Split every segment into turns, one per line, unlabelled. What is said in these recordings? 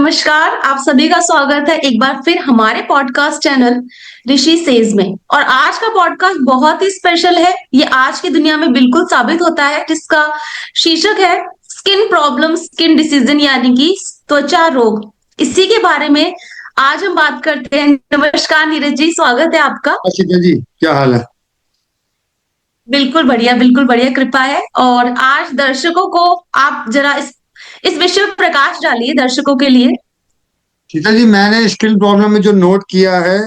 नमस्कार, आप सभी का स्वागत है एक बार फिर हमारे पॉडकास्ट चैनल ऋषि सेज में। और आज का पॉडकास्ट बहुत ही स्पेशल है। ये आज की दुनिया में बिल्कुल साबित होता है, जिसका शीर्षक है स्किन प्रॉब्लम, स्किन डिसीजन यानी कि त्वचा रोग। इसी के बारे में आज हम बात करते हैं। नमस्कार नीरज जी, स्वागत है आपका।
आशिका जी, क्या हाल है?
बिल्कुल बढ़िया, कृपा है। और आज दर्शकों को आप जरा इस विषय पर प्रकाश डालिए दर्शकों के लिए।
सीता जी, मैंने स्किन प्रॉब्लम में जो नोट किया है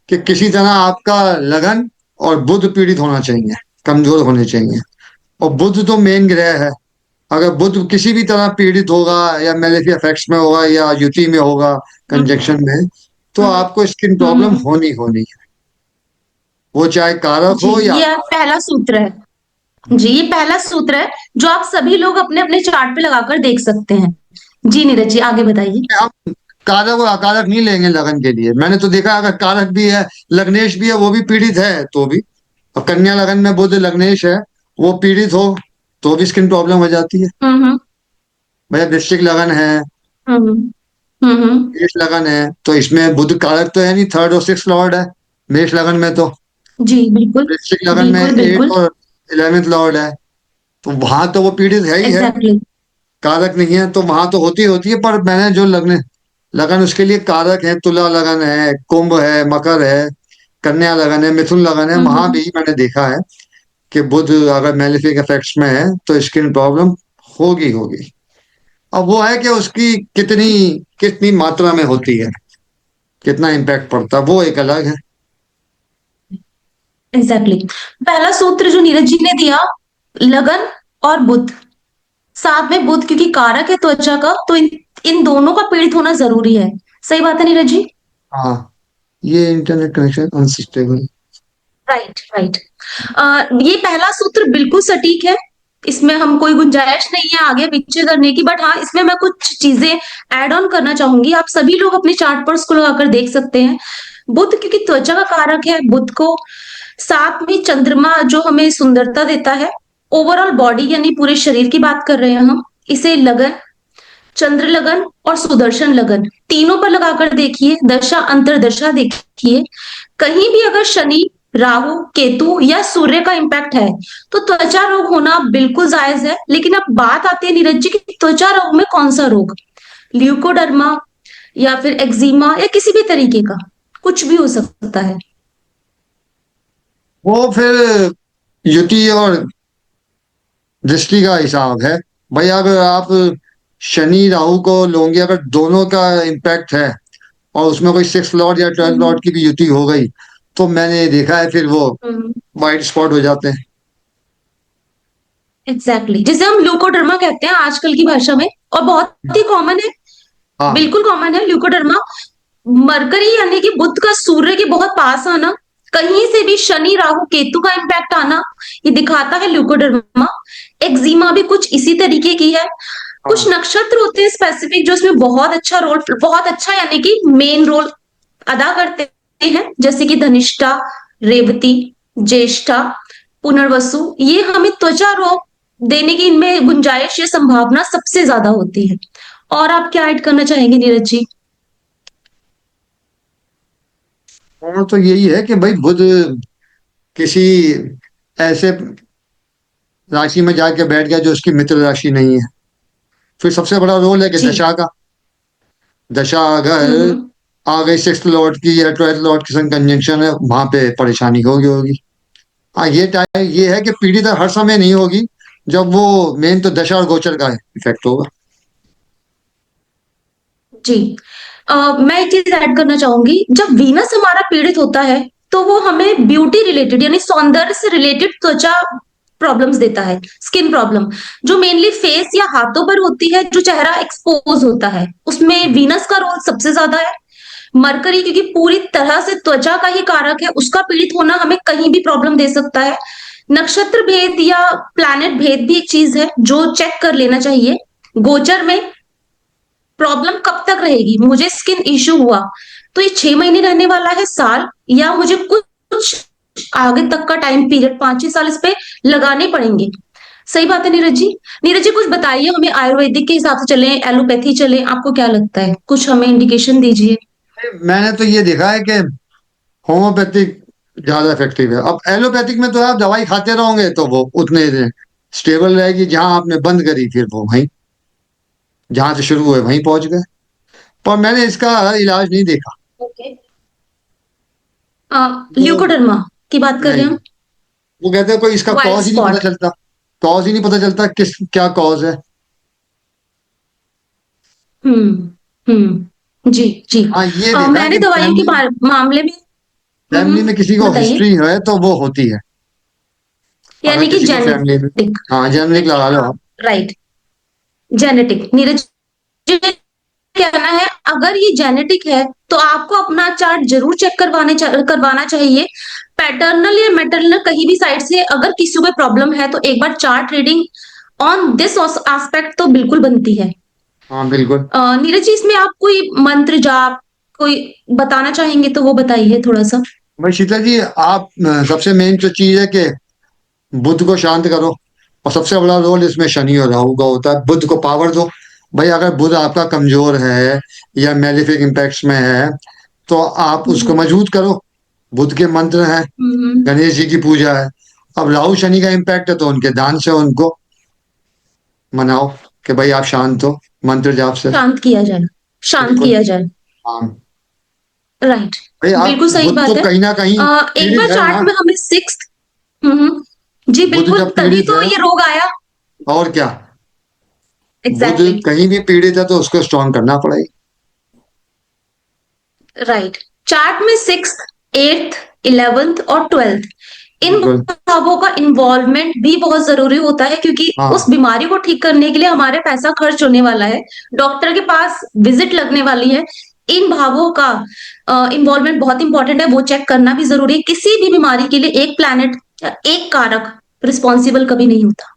कि किसी तरह आपका लगन और बुध पीड़ित होना चाहिए, कमजोर होने चाहिए। और बुध तो मेन ग्रह है। अगर बुध किसी भी तरह पीड़ित होगा या मेलेफिक इफेक्ट्स में होगा या युति में होगा,
हम्म
कंजक्शन में, तो
हम्म
आपको स्किन
हम्म
प्रॉब्लम
हम्म।
होनी होनी है। वो चाहे कारक
जी,
हो या
ये पहला सूत्र है। जी, ये पहला सूत्र है जो आप सभी लोग अपने अपने चार्ट पे लगाकर देख सकते हैं। जी नीरज जी, आगे बताइए।
हम कारक और अकारक नहीं लेंगे लगन के लिए। मैंने तो देखा, अगर कारक भी है, लग्नेश भी है, वो भी पीड़ित है तो भी। अब कन्या लगन में बुध लग्नेश है, वो पीड़ित हो तो भी स्किन प्रॉब्लम हो जाती है।
हम्म
भैया वृश्चिक लगन है,
हम्म हम्म।
मेष लगन है, तो इसमें बुध कारक तो है नहीं, थर्ड और सिक्स लॉर्ड है। मेष लगन में तो
जी बिल्कुल।
वृश्चिक लगन में
बिल्कुल
एट
बिल्कुल।
और इलेवेंथ लॉर्ड है। तो वहां तो वो पीड़ित है ही है।
एग्जैक्टली।
कारक नहीं है तो वहां तो होती होती है, पर मैंने जो लगन लगन उसके लिए कारक है, तुला लगन है, कुंभ है, मकर है, कन्या लगन है, मिथुन लगन है, वहां
हम्म
भी मैंने देखा है कि बुध अगर मेलेफिक इफेक्ट्स में है तो स्किन प्रॉब्लम होगी होगी। अब वो है कि उसकी कितनी कितनी मात्रा में होती है, कितना इम्पैक्ट पड़ता है, वो एक अलग है।
एग्जैक्टली। पहला सूत्र जो नीरज जी ने दिया, लगन और बुध, साथ में बुध क्योंकि कारक है त्वचा का, तो इन दोनों का पीड़ित होना जरूरी है। सही बात है नीरज जी।
हाँ, ये internet connection unstable.
Right right. ये पहला सूत्र बिल्कुल सटीक है। इसमें हम कोई गुंजाइश नहीं है आगे पीछे करने की। बट हाँ, इसमें मैं कुछ चीजें ऐड ऑन करना चाहूंगी। आप सभी लोग अपने चार्ट पर उसको लगाकर देख सकते हैं। बुध क्योंकि त्वचा का कारक है, बुध को साथ में चंद्रमा जो हमें सुंदरता देता है, ओवरऑल बॉडी यानी पूरे शरीर की बात कर रहे हैं हम। इसे लगन, चंद्र लगन और सुदर्शन लगन तीनों पर लगाकर देखिए, दशा अंतरदशा देखिए। कहीं भी अगर शनि, राहु, केतु या सूर्य का इम्पैक्ट है तो त्वचा रोग होना बिल्कुल जायज है। लेकिन अब बात आती है नीरज जी की त्वचा रोग में कौन सा रोग, ल्यूकोडर्मा या फिर एक्जिमा या किसी भी तरीके का, कुछ भी हो सकता है।
वो फिर युति और दृष्टि का हिसाब है। भाई अगर आप शनि राहु को लोगे, अगर दोनों का इम्पैक्ट है और उसमें कोई सिक्स लॉर्ड या ट्वेल्थ
हम्म
लॉर्ड की भी युति हो गई, तो मैंने देखा है फिर वो
हम्म।
वाइट स्पॉट हो जाते हैं।
Exactly exactly। जिसे हम ल्यूकोडर्मा कहते हैं आजकल की भाषा में, और बहुत ही कॉमन है।
हाँ।
बिल्कुल कॉमन है ल्यूकोडर्मा। मरकरी यानी कि बुध का सूर्य के बहुत पास आना, कहीं से भी शनि राहु केतु का इम्पैक्ट आना, ये दिखाता है ल्यूकोडर्मा। एक्जिमा भी कुछ इसी तरीके की है। कुछ
हाँ।
नक्षत्र होते हैं स्पेसिफिक जो इसमें बहुत अच्छा रोल, बहुत अच्छा यानी कि मेन रोल अदा करते हैं, जैसे कि धनिष्ठा, रेवती, ज्येष्ठा, पुनर्वसु। ये हमें त्वचा रोग देने की इनमें गुंजाइश या संभावना सबसे ज्यादा होती है। और आप क्या ऐड करना चाहेंगे नीरज जी।
और तो यही है कि भाई बुध किसी ऐसे राशि में जाके बैठ गया जो उसकी मित्र राशि नहीं है। फिर सबसे बड़ा रोल है कि
जी।
दशा का। दशा अगर
हम्म।
आ गई सिक्स लॉर्ड की या ट्वेल्थ लॉर्ड की संग कंजंक्शन है, वहां पे परेशानी होगी होगी। हाँ, ये टाइम ये है कि पीढ़ी हर समय नहीं होगी। जब वो मेन तो दशा और गोचर का इफेक्ट होगा।
जी। मैं एक चीज ऐड करना चाहूंगी। जब वीनस हमारा पीड़ित होता है तो वो हमें ब्यूटी रिलेटेड यानी सौंदर्य से रिलेटेड त्वचा प्रॉब्लम्स देता है, स्किन प्रॉब्लम, जो मेनली फेस या हाथों पर होती है, जो चेहरा एक्सपोज होता है उसमें वीनस का रोल सबसे ज्यादा है। मरकरी क्योंकि पूरी तरह से त्वचा का ही कारक है, उसका पीड़ित होना हमें कहीं भी प्रॉब्लम दे सकता है। नक्षत्र भेद या प्लैनेट भेद भी एक चीज है जो चेक कर लेना चाहिए। गोचर में प्रॉब्लम कब तक रहेगी, मुझे स्किन इश्यू हुआ तो ये 6 महीने रहने वाला है, साल, या मुझे कुछ कुछ आगे तक का टाइम पीरियड 5-6 साल इस पे लगाने पड़ेंगे। सही बात है नीरज जी। नीरज जी कुछ बताइए हमें, आयुर्वेदिक के हिसाब से चलें, एलोपैथी चलें, आपको क्या लगता है? कुछ हमें इंडिकेशन दीजिए।
मैंने तो ये देखा है कि होम्योपैथिक ज्यादा इफेक्टिव है। अब एलोपैथिक में तो आप दवाई खाते रहोगे तो वो उतने स्टेबल रहेगी। जहां आपने बंद करी फिर वो वहीं, जहां से शुरू हुए वहीं पहुंच गए। पर मैंने इसका इलाज नहीं देखा।
ओके।
वो
ल्यूकोडर्मा की बात कर रहे
नहीं,
हैं हम?
वो कहते हैं कोई इसका
वाइट
कॉज ही नहीं पता
स्पॉट।
चलता। कॉज ही नहीं पता चलता किस क्या कॉज है।
जी जी।
हाँ ये देखा है
मैंने
कि
दवाइयों के
फैमिली
मामले में।
फैमिली में किसी को
बताइए।
हिस्ट्री है तो वो होती है। अगर
यानी कि
किसी को फैमिली में,
जेनेटिक।
हाँ जेनेटिक लगा लो
हाँ।
आप।
राइट। जेनेटिक नीरज जी, कहना है अगर ये जेनेटिक है तो आपको अपना चार्ट जरूर चेक करवाना चाहिए। पैटर्नल या मैटरनल कहीं भी साइड से अगर किसी को प्रॉब्लम है तो एक bar chart reading on this aspect तो बिल्कुल बनती है।
हाँ बिल्कुल।
नीरज जी इसमें आप कोई मंत्र जाप कोई बताना चाहेंगे तो वो बताइए थोड़ा सा।
भाई शीतल जी, आप सबसे मेन जो चीज है कि बुद्ध को शांत करो। और सबसे बड़ा रोल इसमें शनि और राहु का होता है। बुद्ध को पावर दो। भाई अगर बुद्ध आपका कमजोर है या मेलिफिक इम्पैक्ट्स में है तो आप उसको
हम्म।
मजबूत करो। बुद्ध के मंत्र हैं,
हम्म।
गणेश जी की पूजा है। अब राहु शनि का इम्पैक्ट है तो उनके दान से उनको मनाओ कि भाई आप शांत हो, मंत्र जाप से।
शांत किया जाए। शांत
बिल्कुल।
किया जाए।
हाँ।
राइट।
भाई आप
बिल्कुल सही
बुद्ध तो
बात है।
कहीं ना कहीं
एक
पीड़ित
बार
है
चार्ट
ना।
में हमें सिक्स। जी
बुद्ध
बिल्कुल,
जब
तभी
पीड़ित
तो
है,
ये रोग आया।
और क्या। बुद्ध
एग्जैक्टली।
कहीं भी पीड़ित है तो उसको स्ट्रांग करना पड़ेगा।
राइट। चार्ट में सिक्स, एट्थ, इलेवेंथ और ट्वेल्थ, इन
बिल्कुल।
भावों का इन्वॉल्वमेंट भी बहुत जरूरी होता है क्योंकि उस
हाँ
बीमारी को ठीक करने के लिए हमारे पैसा खर्च होने वाला है, डॉक्टर के पास विजिट लगने वाली है। इन भावों का इन्वॉल्वमेंट बहुत इंपॉर्टेंट है, वो चेक करना भी जरूरी है। किसी भी बीमारी के लिए एक प्लैनेट या एक कारक रिस्पॉन्सिबल कभी नहीं होता।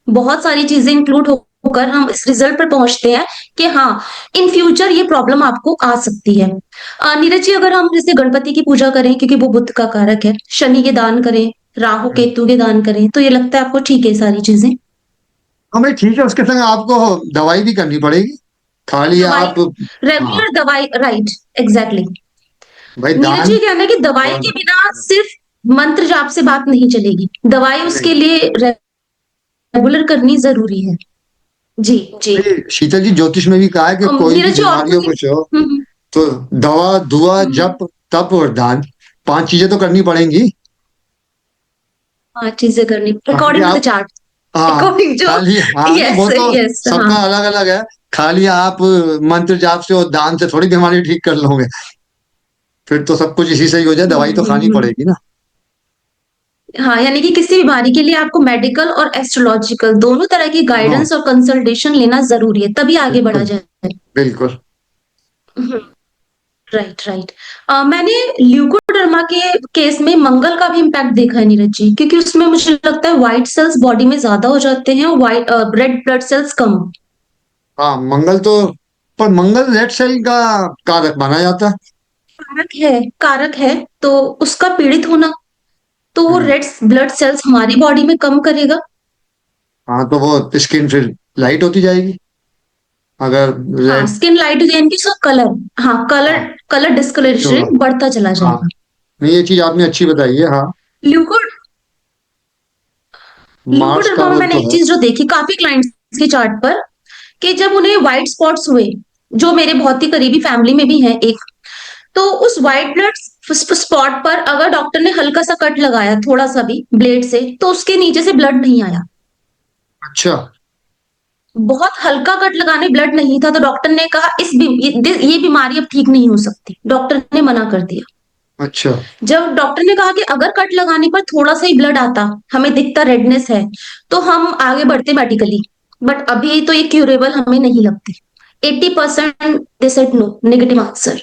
बहुत सारी चीजें इंक्लूड होकर हम इस रिजल्ट पर पहुंचते हैं कि हाँ, इन फ्यूचर ये प्रॉब्लम आपको आ सकती है। नीरज जी अगर हम जैसे गणपति की पूजा करें क्योंकि वो बुद्ध का कारक है, शनि के दान करें, राहु केतु के दान करें, तो ये लगता है आपको ठीक है सारी चीजें?
हाँ भाई ठीक है, उसके संग आपको दवाई भी करनी पड़ेगी। खाली
दवाई,
आप, हाँ
रेगुलर दवाई, राइट। एग्जैक्टली।
भाई
नीरज
दान
जी कहना है कि दवाई
और
के बिना सिर्फ मंत्र जाप से बात नहीं चलेगी, दवाई
नहीं।
उसके लिए रेगुलर करनी जरूरी है। जी जी।
भाई शीतल जी, ज्योतिष में भी कहा है कि कोई भी
नीरज जी और
बीमारियों
कोई?
को हो
हम्म।
तो दवा, दुआ,
हम्म।
जप, तप और दान, पांच चीजें तो करनी पड़ेंगी।
हाँ, चीजें करनी
खाली
अकॉर्डिंग टू द
आप,
चार्ट।
हाँ
अकॉर्डिंग जो।
खाली, हाँ नहीं
यस
वो तो
यस। हाँ।
सबका अलग अलग है। खाली आप मंत्र जाप से और दान से थोड़ी बीमारी ठीक कर लोगे। फिर तो सब कुछ इसी से ही हो जाए, दवाई तो खानी
हम्म।
पड़ेगी ना।
हाँ, यानी कि किसी बीमारी के लिए आपको मेडिकल और एस्ट्रोलॉजिकल दोनों तरह की
दोनों।
गाइडेंस और कंसल्टेशन लेना जरूरी है, तभी आगे बढ़ा
बिल्कुल।
जाए।
बिल्कुल।
Right right. मैंने ल्यूकोडर्मा के केस में मंगल का भी इम्पैक्ट देखा है नीरज जी, क्योंकि उसमें मुझे लगता है व्हाइट सेल्स बॉडी में ज्यादा हो जाते हैं और व्हाइट रेड ब्लड सेल्स कम।
हाँ मंगल तो, पर मंगल रेड सेल का कारक माना जाता है।
कारक है तो उसका पीड़ित होना, तो वो
हम्म।
रेड ब्लड सेल्स हमारी बॉडी में कम करेगा।
हाँ तो वो स्किन फिर लाइट होती जाएगी अगर
हाँ,
रेड।
स्किन लाइट हो जाएगी, उसका कलर, हाँ कलर,
हाँ
कलर
चेंज होगा।
डिस्कलरेशन बढ़ता चला
हाँ
जाएगा।
नहीं, ये चीज आपने अच्छी बताई है। हाँ
ल्यूकोड
मार्स का
ल्यूकोडर्मा में
रोल
मैंने
तो
एक
है।
चीज जो देखी काफी क्लाइंट्स के चार्ट पर, कि जब उन्हें व्हाइट स्पॉट्स हुए, जो मेरे बहुत ही करीबी फैमिली में भी है एक, तो उस व्हाइट ब्लड स्पॉट पर अगर डॉक्टर ने हल्का सा कट लगाया थोड़ा सा भी ब्लेड से तो उसके नीचे से ब्लड नहीं आया।
अच्छा।
बहुत हल्का कट लगाने ब्लड नहीं था तो डॉक्टर ने कहा ये बीमारी अब ठीक नहीं हो सकती, डॉक्टर ने मना कर दिया।
अच्छा।
जब डॉक्टर ने कहा कि अगर कट लगाने पर थोड़ा सा ही ब्लड आता, हमें दिखता रेडनेस है, तो हम आगे बढ़ते मेडिकली, बट अभी तो ये क्यूरेबल हमें नहीं लगती। 80% they said no, negative answer.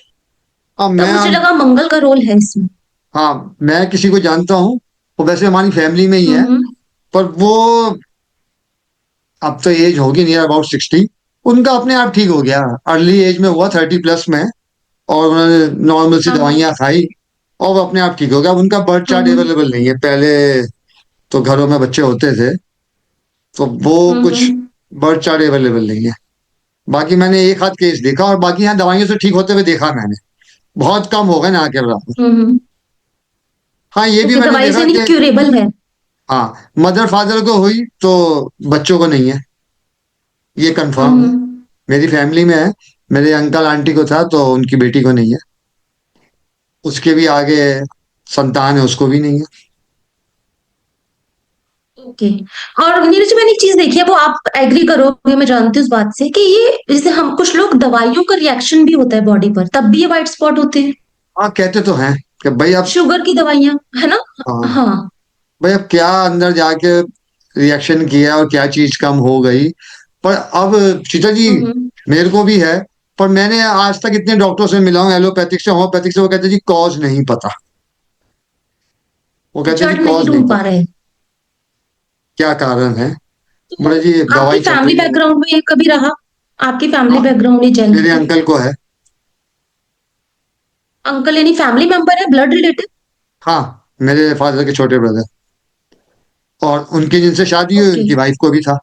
अब
तब
मैं,
मुझे लगा मंगल का रोल है इसमें।
हाँ मैं किसी को जानता हूँ, वो वैसे हमारी फैमिली में ही है।
हम्म।
पर वो अब तो एज होगी नियर अबाउट 60। उनका अपने आप ठीक हो गया। अर्ली एज में हुआ, 30+ में। और उन्होंने नॉर्मल सी
हाँ हाँ।
दवाइयाँ खाई और वो अपने आप ठीक हो गया। उनका बर्थ चार्ट
हम्म।
अवेलेबल नहीं है। पहले तो घरों में बच्चे होते थे तो वो कुछ
हम्म।
बर्थ चार्ट अवेलेबल नहीं है। बाकी मैंने एक आध केस देखा, और बाकी यहाँ दवाइयों से ठीक होते हुए देखा मैंने, बहुत कम हो गए ना के बराबर।
हम्म।
हाँ, ये भी
ओके,
मैंने
दवाई
देखा
से नहीं
कि
क्यूरेबल है।
हाँ, मदर फादर को हुई तो बच्चों को नहीं है, ये कंफर्म है।
हम्म।
मेरी फैमिली में है, मेरे अंकल आंटी को था तो उनकी बेटी को नहीं है, उसके भी आगे संतान है उसको भी नहीं है।
ओके। और नीरज, मैंने एक चीज देखी है, वो आप एग्री करोगे, मैं जानती हूँ उस बात से, कि ये जैसे हम कुछ लोग दवाइयों का रिएक्शन भी होता है बॉडी पर, तब भी ये व्हाइट स्पॉट होते हैं।
हाँ, कहते तो हैं कि भाई अब,
शुगर की दवाइयां, है ना?
हाँ,
हाँ।
भाई अब क्या अंदर जाके रिएक्शन किया और क्या चीज कम हो गई। पर अब शीतल जी,
हम्म।
मेरे को भी है, पर मैंने आज तक इतने डॉक्टर से मिला हूँ, एलोपैथिक से होम्योपैथिक से, वो कहते जी कॉज नहीं पता। वो कहते जी
जड़ नहीं
कॉज नहीं
ढूंढ पा
पता,
रहे।
क्या कारण है।
तो
बोले जी
आपकी
दवाई चल
फैमिली
रही है।
बैकग्राउंड में ये कभी रहा? आपकी फैमिली
हाँ,
बैकग्राउंड ये
मेरे
जेनेटिक?
अंकल को है।
अंकल यानी फैमिली मेंबर है, ब्लड रिलेटिव?
हाँ, मेरे फादर के छोटे ब्रदर, और उनकी जिनसे शादी हुई
ओके।
उनकी वाइफ को भी था,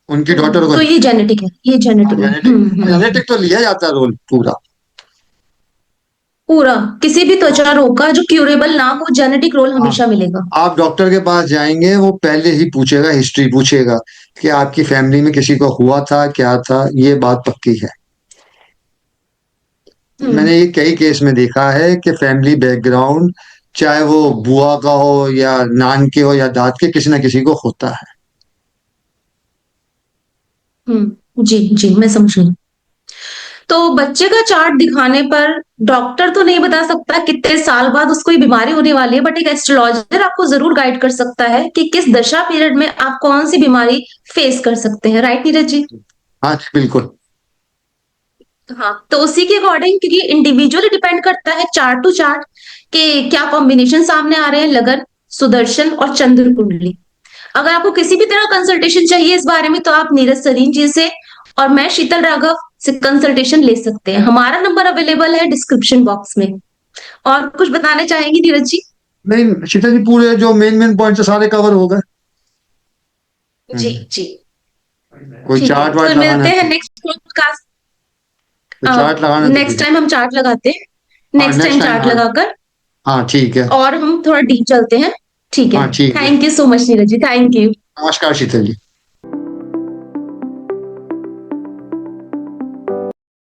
उनकी डॉटर को
तो
नहीं।
ये जेनेटिक है, ये
हाँ,
जेनेटिक है।
जेनेटिक,
हम्म।
जेनेटिक तो लिया जाता है रोल पूरा।
पूरा किसी भी त्वचा रोग का जो क्यूरेबल ना हो, जेनेटिक रोल
हाँ,
हमेशा मिलेगा।
आप डॉक्टर के पास जाएंगे वो पहले ही पूछेगा, हिस्ट्री पूछेगा कि आपकी फैमिली में किसी को हुआ था क्या था, ये बात पक्की है।
हम्म।
मैंने ये कई केस में देखा है कि फैमिली बैकग्राउंड, चाहे वो बुआ का हो या नान के हो या दाद के, किसी ना किसी को होता है।
जी जी, मैं समझ गई। तो बच्चे का चार्ट दिखाने पर डॉक्टर तो नहीं बता सकता कितने साल बाद उसको ये बीमारी होने वाली है, बट एक एस्ट्रोलॉजर आपको जरूर गाइड कर सकता है कि किस दशा पीरियड में आप कौन सी बीमारी फेस कर सकते हैं। राइट नीरज जी?
हाँ जी, बिल्कुल।
हाँ, तो उसी के अकॉर्डिंग, क्योंकि इंडिविजुअली डिपेंड करता है चार्ट टू चार्ट कि क्या कॉम्बिनेशन सामने आ रहे हैं, लगन, सुदर्शन और चंद्र कुंडली। अगर आपको किसी भी तरह कंसल्टेशन चाहिए इस बारे में, तो आप नीरज सरीन जी से और मैं शीतल राघव से कंसल्टेशन ले सकते हैं। हमारा नंबर अवेलेबल है डिस्क्रिप्शन बॉक्स में। और कुछ बताना चाहेंगे नीरज जी?
नहीं शीता जी, पूरे जो मेन मेन पॉइंट है सारे कवर हो गए।
जी
हम्म।
जी।
कोई
ठीक है,
चार्ट वार्ट
फिर
लगाना
मिलते हैं
है
नेक्स्ट पॉडकास्ट।
कोई चार्ट लगाना है तो
नेक्स्ट
ठीक है।
टाइम हम चार्ट लगाते हैं,
हाँ,
next
next
time
time,
chart
हाँ।
लगाकर,
हाँ, ठीक है।
और हम थोड़ा डीप चलते हैं। ठीक है।
हाँ, ठीक है।
Thank you so much Neeraj ji, thank you.
नमस्कार शीतल जी।